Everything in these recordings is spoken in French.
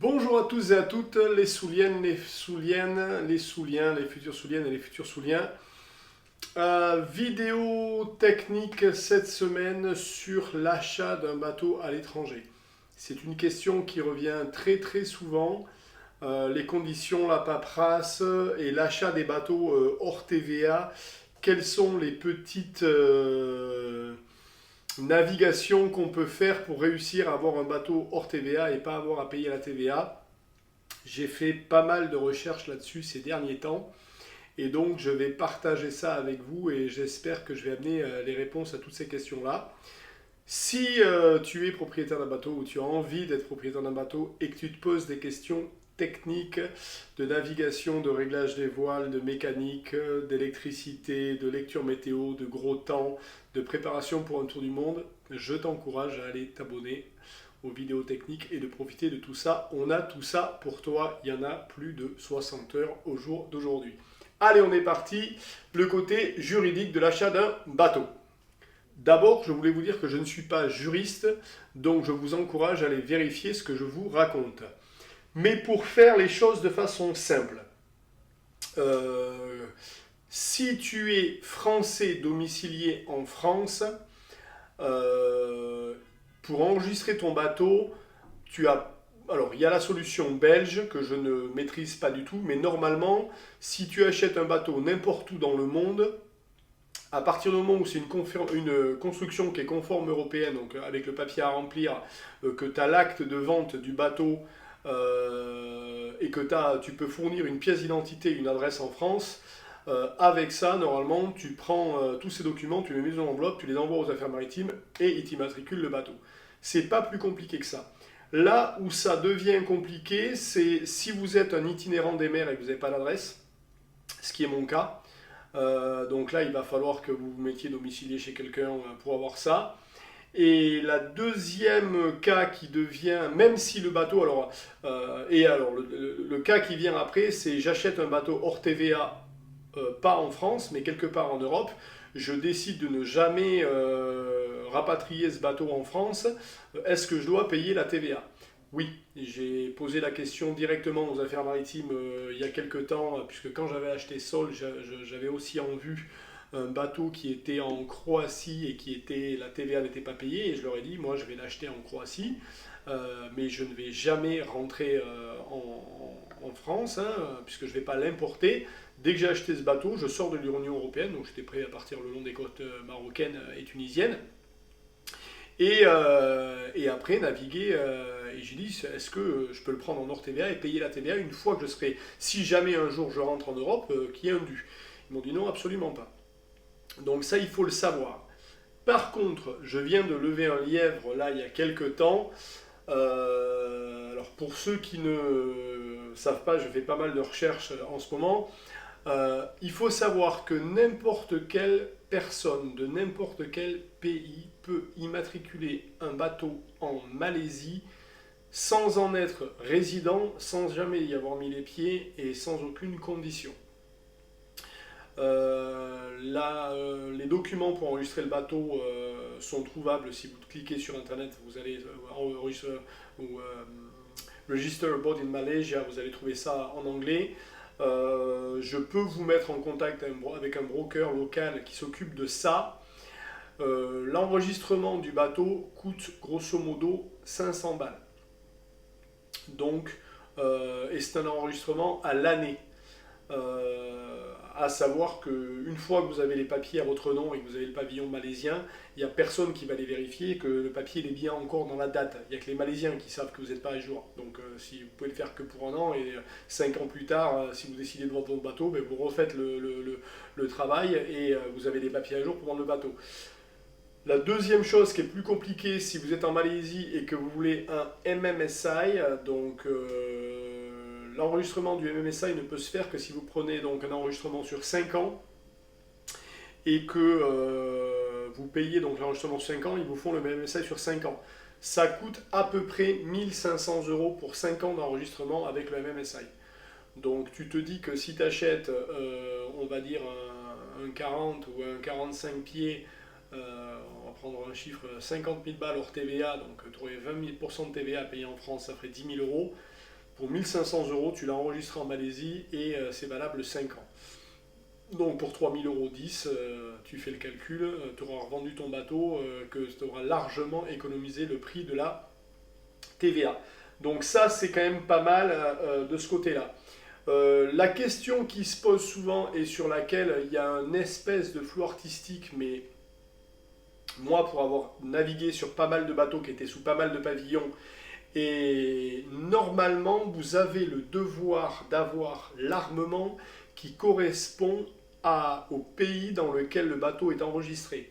Bonjour à tous et à toutes, les souliennes, les souliennes, les souliens, les futurs souliennes et les futurs souliens. Vidéo technique cette semaine sur l'achat d'un bateau à l'étranger. C'est une question qui revient très très souvent. Les conditions, la paperasse et l'achat des bateaux hors TVA. Quelles sont les petites navigations qu'on peut faire pour réussir à avoir un bateau hors TVA et pas avoir à payer la TVA? J'ai fait pas mal de recherches là-dessus ces derniers temps et donc je vais partager ça avec vous et j'espère que je vais amener les réponses à toutes ces questions-là. Si tu es propriétaire d'un bateau ou tu as envie d'être propriétaire d'un bateau et que tu te poses des questions techniques de navigation, de réglage des voiles, de mécanique, d'électricité, de lecture météo, de gros temps, de préparation pour un tour du monde, je t'encourage à aller t'abonner aux vidéos techniques et de profiter de tout ça. On a tout ça pour toi, il y en a plus de 60 heures au jour d'aujourd'hui. Allez, on est parti, le côté juridique de l'achat d'un bateau. D'abord, je voulais vous dire que je ne suis pas juriste, donc je vous encourage à aller vérifier ce que je vous raconte. Mais pour faire les choses de façon simple, euh, si tu es français domicilié en France, pour enregistrer ton bateau, tu as... Alors, il y a la solution belge que je ne maîtrise pas du tout, mais normalement, si tu achètes un bateau n'importe où dans le monde, à partir du moment où c'est une construction qui est conforme européenne, donc avec le papier à remplir, que tu as l'acte de vente du bateau et que tu peux fournir une pièce d'identité, une adresse en France, avec ça, normalement, tu prends tous ces documents, tu les mets dans l'enveloppe, tu les envoies aux affaires maritimes et ils t'immatriculent le bateau. C'est pas plus compliqué que ça. Là où ça devient compliqué, c'est si vous êtes un itinérant des mers et que vous n'avez pas d'adresse, ce qui est mon cas. Donc là, il va falloir que vous vous mettiez domicilié chez quelqu'un pour avoir ça. Et la deuxième cas qui devient, même si le bateau, le cas qui vient après, c'est j'achète un bateau hors TVA, pas en France, mais quelque part en Europe. Je décide de ne jamais rapatrier ce bateau en France. Est-ce que je dois payer la TVA? Oui, j'ai posé la question directement aux affaires maritimes il y a quelques temps, puisque quand j'avais acheté Sol, j'avais aussi en vue un bateau qui était en Croatie et la TVA n'était pas payée. Et je leur ai dit, moi je vais l'acheter en Croatie, mais je ne vais jamais rentrer en France, hein, puisque je ne vais pas l'importer. Dès que j'ai acheté ce bateau, je sors de l'Union Européenne, donc j'étais prêt à partir le long des côtes marocaines et tunisiennes. Et après naviguer, et j'ai dit, est-ce que je peux le prendre en hors TVA et payer la TVA une fois que je serai, si jamais un jour je rentre en Europe, qu'il y ait un dû. Ils m'ont dit non, absolument pas. Donc ça, il faut le savoir. Par contre, je viens de lever un lièvre là il y a quelques temps. Alors pour ceux qui ne savent pas, je fais pas mal de recherches en ce moment. Il faut savoir que n'importe quelle personne de n'importe quel pays peut immatriculer un bateau en Malaisie sans en être résident, sans jamais y avoir mis les pieds et sans aucune condition. Les documents pour enregistrer le bateau sont trouvables si vous cliquez sur internet, vous allez Register a Boat in Malaysia, vous allez trouver ça en anglais. Je peux vous mettre en contact avec un broker local qui s'occupe de ça. L'enregistrement du bateau coûte grosso modo 500 balles. Donc, et c'est un enregistrement à l'année. À savoir qu'une fois que vous avez les papiers à votre nom et que vous avez le pavillon malaisien, il n'y a personne qui va les vérifier que le papier est bien encore dans la date. Il n'y a que les Malaisiens qui savent que vous n'êtes pas à jour. Donc si vous pouvez le faire que pour un an et 5 ans plus tard, si vous décidez de vendre votre bateau, ben, vous refaites le travail et vous avez les papiers à jour pour vendre le bateau. La deuxième chose qui est plus compliquée, si vous êtes en Malaisie et que vous voulez un MMSI, donc l'enregistrement du MMSI ne peut se faire que si vous prenez donc un enregistrement sur 5 ans et que vous payez donc l'enregistrement sur 5 ans, ils vous font le MMSI sur 5 ans. Ça coûte à peu près 1500 euros pour 5 ans d'enregistrement avec le MMSI. Donc tu te dis que si tu achètes, on va dire, un 40 ou un 45 pieds, on va prendre un chiffre, 50 000 balles hors TVA, donc tu aurais 20% de TVA à payer en France, ça ferait 10 000 euros. Pour 1500 euros, tu l'as enregistré en Malaisie et c'est valable 5 ans. Donc pour 3000 euros 10, tu fais le calcul, tu auras revendu ton bateau, que tu auras largement économisé le prix de la TVA. Donc ça, c'est quand même pas mal de ce côté-là. La question qui se pose souvent et sur laquelle il y a une espèce de flou artistique, mais moi, pour avoir navigué sur pas mal de bateaux qui étaient sous pas mal de pavillons, et normalement, vous avez le devoir d'avoir l'armement qui correspond au pays dans lequel le bateau est enregistré.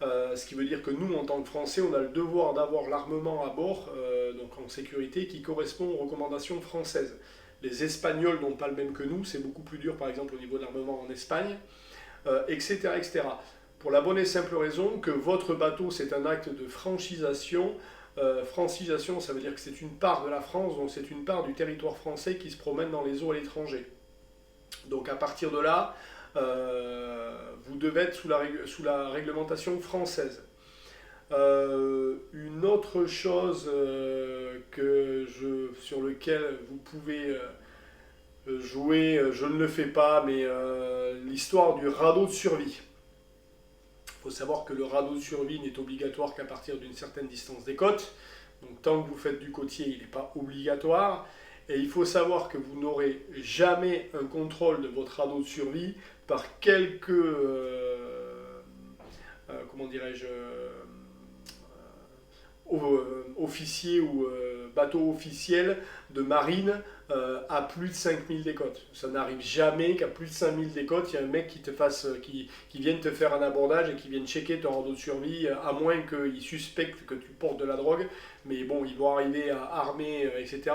Ce qui veut dire que nous, en tant que Français, on a le devoir d'avoir l'armement à bord, donc en sécurité, qui correspond aux recommandations françaises. Les Espagnols n'ont pas le même que nous, c'est beaucoup plus dur, par exemple, au niveau de l'armement en Espagne, etc., etc. Pour la bonne et simple raison que votre bateau, c'est un acte de francisation. Francisation, ça veut dire que c'est une part de la France, donc c'est une part du territoire français qui se promène dans les eaux à l'étranger. Donc à partir de là, vous devez être sous la réglementation française. Une autre chose sur laquelle vous pouvez jouer, je ne le fais pas, mais l'histoire du radeau de survie. Il faut savoir que le radeau de survie n'est obligatoire qu'à partir d'une certaine distance des côtes. Donc tant que vous faites du côtier, il n'est pas obligatoire. Et il faut savoir que vous n'aurez jamais un contrôle de votre radeau de survie par quelques, comment dirais-je, officiers ou bateaux officiels de marine à plus de 5000 des côtes. Ça n'arrive jamais qu'à plus de 5000 des côtes, il y a un mec qui vienne te faire un abordage et qui vienne checker ton radeau de survie, à moins qu'il suspecte que tu portes de la drogue. Mais bon, ils vont arriver armés, etc.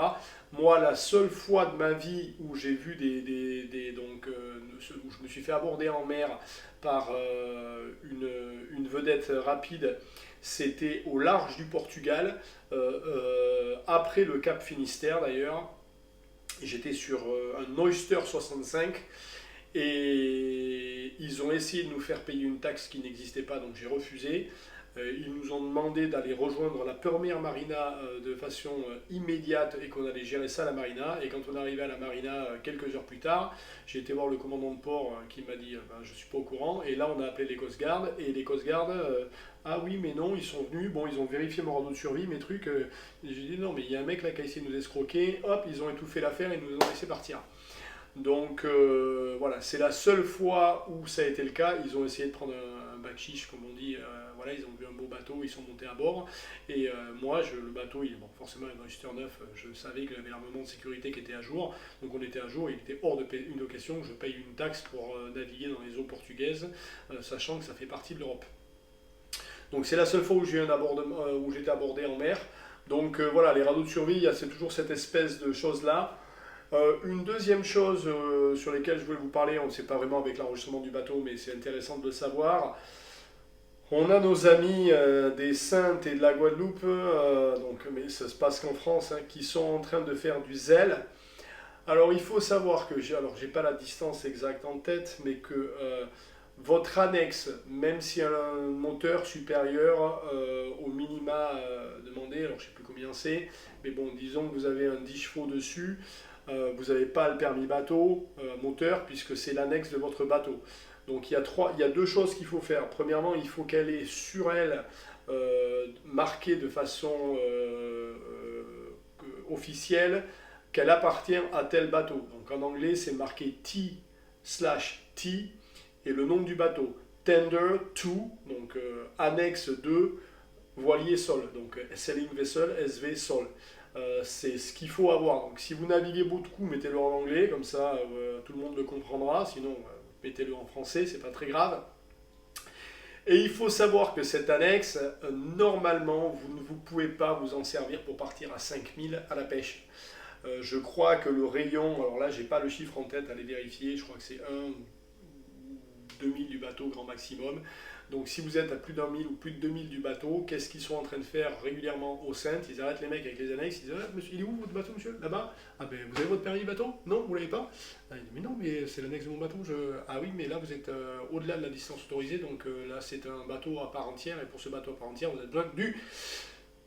Moi, la seule fois de ma vie où j'ai vu où je me suis fait aborder en mer par une vedette rapide, c'était au large du Portugal, après le Cap Finistère d'ailleurs. J'étais sur un Oyster 65 et ils ont essayé de nous faire payer une taxe qui n'existait pas, donc j'ai refusé. Ils nous ont demandé d'aller rejoindre la première marina de façon immédiate et qu'on allait gérer ça à la marina. Et quand on est arrivé à la marina quelques heures plus tard, j'ai été voir le commandant de port qui m'a dit je ne suis pas au courant. Et là, on a appelé les Coast Guard. Et les Coast Guard, ah oui, mais non, ils sont venus. Bon, ils ont vérifié mon radeau de survie, mes trucs. J'ai dit non, mais il y a un mec là qui a essayé de nous escroquer. Hop, ils ont étouffé l'affaire et nous ont laissé partir. Donc voilà, c'est la seule fois où ça a été le cas. Ils ont essayé de prendre un bac chiche, comme on dit. Voilà, ils ont vu un beau bateau, ils sont montés à bord. Et moi, le bateau, forcément, un Oyster 9, je savais qu'il avait l'armement de sécurité qui était à jour. Donc on était à jour, il était hors de une question que je paye une taxe pour naviguer dans les eaux portugaises, sachant que ça fait partie de l'Europe. Donc c'est la seule fois où j'ai eu où j'étais abordé en mer. Donc voilà, les radeaux de survie, c'est toujours cette espèce de choses-là. Une deuxième chose sur laquelle je voulais vous parler, on ne sait pas vraiment avec l'enregistrement du bateau, mais c'est intéressant de le savoir. On a nos amis des Saintes et de la Guadeloupe, mais ça se passe qu'en France, qui sont en train de faire du zèle. Alors il faut savoir que j'ai pas la distance exacte en tête, mais que votre annexe, même si elle a un moteur supérieur au minima demandé, alors je ne sais plus combien c'est, mais bon, disons que vous avez un 10 chevaux dessus, vous n'avez pas le permis bateau moteur puisque c'est l'annexe de votre bateau. Donc il y a deux choses qu'il faut faire. Premièrement, il faut qu'elle ait sur elle marqué de façon officielle qu'elle appartient à tel bateau. Donc en anglais, c'est marqué T/T et le nom du bateau. Tender to, donc annexe 2, voilier sol. Donc Sailing Vessel, SV Sol. C'est ce qu'il faut avoir. Donc si vous naviguez beaucoup, mettez-le en anglais, comme ça tout le monde le comprendra. Sinon, mettez-le en français, c'est pas très grave. Et il faut savoir que cette annexe, normalement, vous ne pouvez pas vous en servir pour partir à 5000 à la pêche. Je crois que le rayon, alors là, j'ai pas le chiffre en tête, allez vérifier, je crois que c'est 1 ou 2000 du bateau grand maximum. Donc si vous êtes à plus d'1000 ou plus de 2000 du bateau, qu'est-ce qu'ils sont en train de faire régulièrement aux Saintes? Ils arrêtent les mecs avec les annexes, ils disent monsieur, il est où votre bateau, monsieur? Là-bas? Ah ben vous avez votre permis bateau? Non, vous l'avez pas? Ah, il dit mais non, mais c'est l'annexe de mon bateau. Ah oui, mais là vous êtes au-delà de la distance autorisée, donc là c'est un bateau à part entière, et pour ce bateau à part entière, vous avez besoin du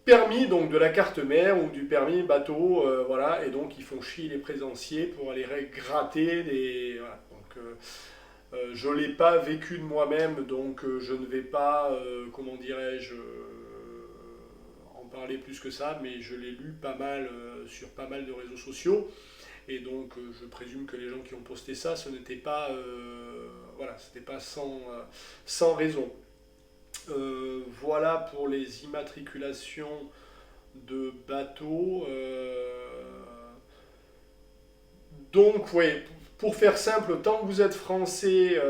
permis donc de la carte mère ou du permis bateau, voilà, et donc ils font chier les plaisanciers pour aller gratter des... Voilà. Donc, je ne l'ai pas vécu de moi-même, donc je ne vais pas, comment dirais-je, en parler plus que ça, mais je l'ai lu pas mal sur pas mal de réseaux sociaux. Et donc, je présume que les gens qui ont posté ça, ce n'était pas, voilà, c'était pas sans raison. Voilà pour les immatriculations de bateaux. Donc, oui, pour faire simple, tant que vous êtes français,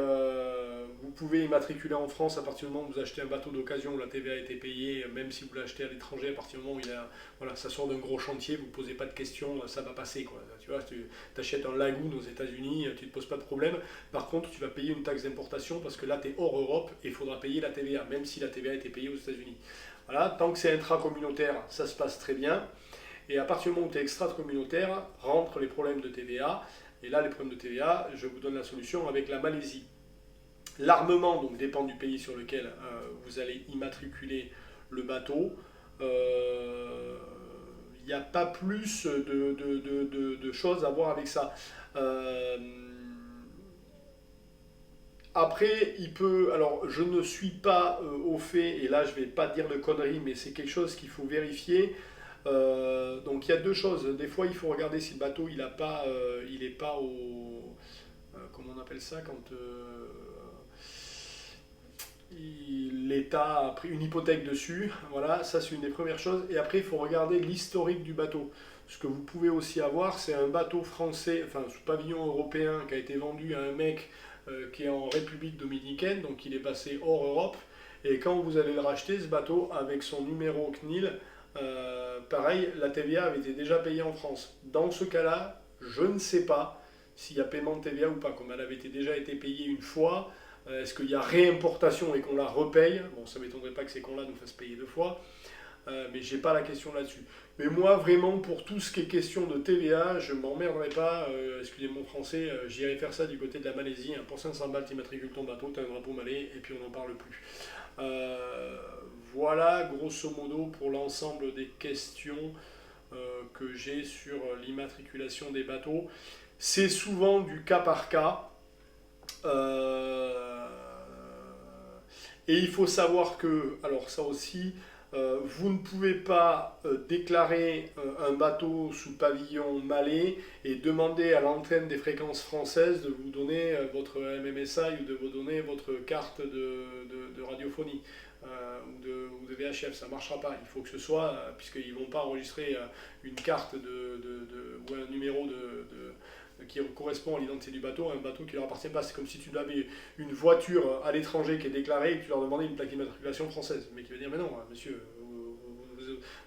vous pouvez immatriculer en France à partir du moment où vous achetez un bateau d'occasion où la TVA a été payée, même si vous l'achetez à l'étranger, à partir du moment où voilà, ça sort d'un gros chantier, vous ne posez pas de questions, ça va passer, quoi. Tu vois, tu achètes un Lagoon aux États-Unis, tu ne te poses pas de problème. Par contre, tu vas payer une taxe d'importation parce que là, tu es hors Europe et il faudra payer la TVA, même si la TVA a été payée aux États-Unis. Voilà, tant que c'est intracommunautaire, ça se passe très bien. Et à partir du moment où tu es extra-communautaire, rentrent les problèmes de TVA. Et là, les problèmes de TVA, je vous donne la solution avec la Malaisie. L'armement donc, dépend du pays sur lequel vous allez immatriculer le bateau. Il n'y a pas plus de choses à voir avec ça. Après, il peut. Alors, je ne suis pas au fait, et là, je ne vais pas dire de conneries, mais c'est quelque chose qu'il faut vérifier. Donc, il y a deux choses. Des fois, il faut regarder si le bateau, il n'est pas au. Comment on appelle ça quand l'État a pris une hypothèque dessus. Voilà, ça, c'est une des premières choses. Et après, il faut regarder l'historique du bateau. Ce que vous pouvez aussi avoir, c'est un bateau français, enfin, sous pavillon européen, qui a été vendu à un mec qui est en République dominicaine, donc il est passé hors Europe. Et quand vous allez le racheter, ce bateau, avec son numéro CNIL, pareil, la TVA avait été déjà payée en France. Dans ce cas-là, je ne sais pas s'il y a paiement de TVA ou pas. Comme elle avait déjà été payée une fois, est-ce qu'il y a réimportation et qu'on la repaye? Bon, ça ne m'étonnerait pas que ces cons-là nous fassent payer deux fois, mais j'ai pas la question là-dessus. Mais moi, vraiment, pour tout ce qui est question de TVA, je ne m'emmerderai pas, excusez mon français, j'irai faire ça du côté de la Malaisie. Hein, pour 500 balles, tu immatricules ton bateau, tu as un drapeau malais, et puis on n'en parle plus. Voilà, grosso modo, pour l'ensemble des questions que j'ai sur l'immatriculation des bateaux. C'est souvent du cas par cas. Et il faut savoir que, alors ça aussi, vous ne pouvez pas déclarer un bateau sous pavillon malais et demander à l'antenne des fréquences françaises de vous donner votre MMSI ou de vous donner votre carte de radiophonie ou de VHF. Ça ne marchera pas. Il faut que ce soit, puisqu'ils ne vont pas enregistrer une carte ou un numéro qui correspond à l'identité du bateau, un bateau qui ne leur appartient pas. C'est comme si tu avais une voiture à l'étranger qui est déclarée et que tu leur demandais une plaque d'immatriculation française. Mais qui va dire, mais non, monsieur,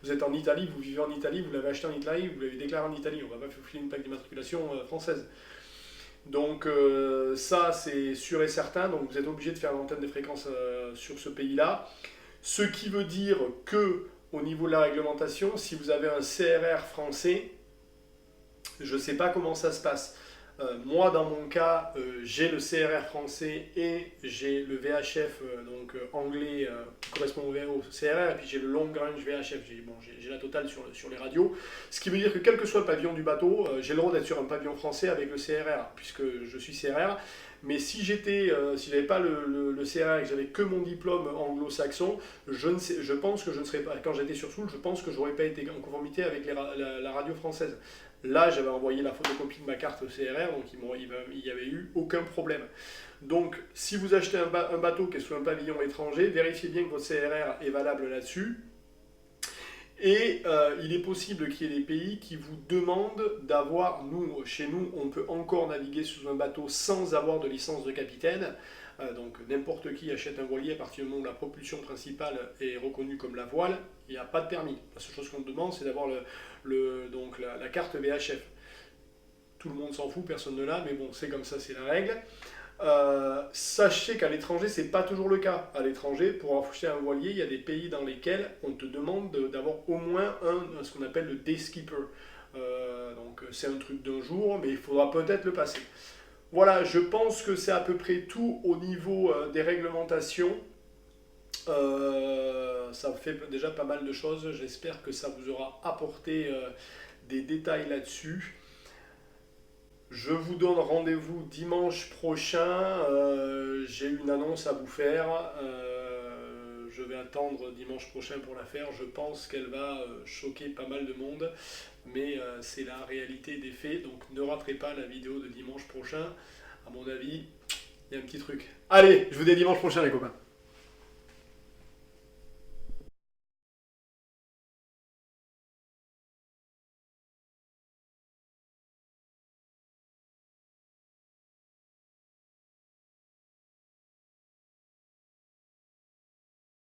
vous êtes en Italie, vous vivez en Italie, vous l'avez acheté en Italie, vous l'avez déclaré en Italie, on ne va pas vous filer une plaque d'immatriculation française. Donc ça, c'est sûr et certain, donc vous êtes obligé de faire l'antenne des fréquences sur ce pays-là. Ce qui veut dire que, au niveau de la réglementation, si vous avez un CRR français, je ne sais pas comment ça se passe. Moi, dans mon cas, j'ai le CRR français et j'ai le VHF donc anglais qui correspond au CRR, et puis j'ai le long range VHF. J'ai la totale sur les radios. Ce qui veut dire que quel que soit le pavillon du bateau, j'ai le droit d'être sur un pavillon français avec le CRR, puisque je suis CRR. Mais si j'avais pas le CRR et que j'avais que mon diplôme anglo-saxon, je pense que je ne serais pas. Quand j'étais sur Soul, je pense que je n'aurais pas été en conformité avec la radio française. Là, j'avais envoyé la photocopie de ma carte CRR, donc il n'y avait eu aucun problème. Donc, si vous achetez un bateau qui est sous un pavillon étranger, vérifiez bien que votre CRR est valable là-dessus. Et il est possible qu'il y ait des pays qui vous demandent d'avoir, chez nous, on peut encore naviguer sous un bateau sans avoir de licence de capitaine. Donc n'importe qui achète un voilier à partir du moment où la propulsion principale est reconnue comme la voile, il n'y a pas de permis. La seule chose qu'on demande, c'est d'avoir la carte VHF. Tout le monde s'en fout, personne ne l'a, mais bon, c'est comme ça, c'est la règle. Sachez qu'à l'étranger, c'est pas toujours le cas. À l'étranger, pour acheter un voilier, il y a des pays dans lesquels on te demande d'avoir au moins ce qu'on appelle le day skipper. Donc c'est un truc d'un jour, mais il faudra peut-être le passer. Voilà, je pense que c'est à peu près tout au niveau des réglementations. Ça fait déjà pas mal de choses. J'espère que ça vous aura apporté des détails là-dessus. Je vous donne rendez-vous dimanche prochain. J'ai une annonce à vous faire. Je vais attendre dimanche prochain pour la faire. Je pense qu'elle va choquer pas mal de monde. Mais c'est la réalité des faits. Donc ne raterez pas la vidéo de dimanche prochain. À mon avis, il y a un petit truc. Allez, je vous dis à dimanche prochain les copains.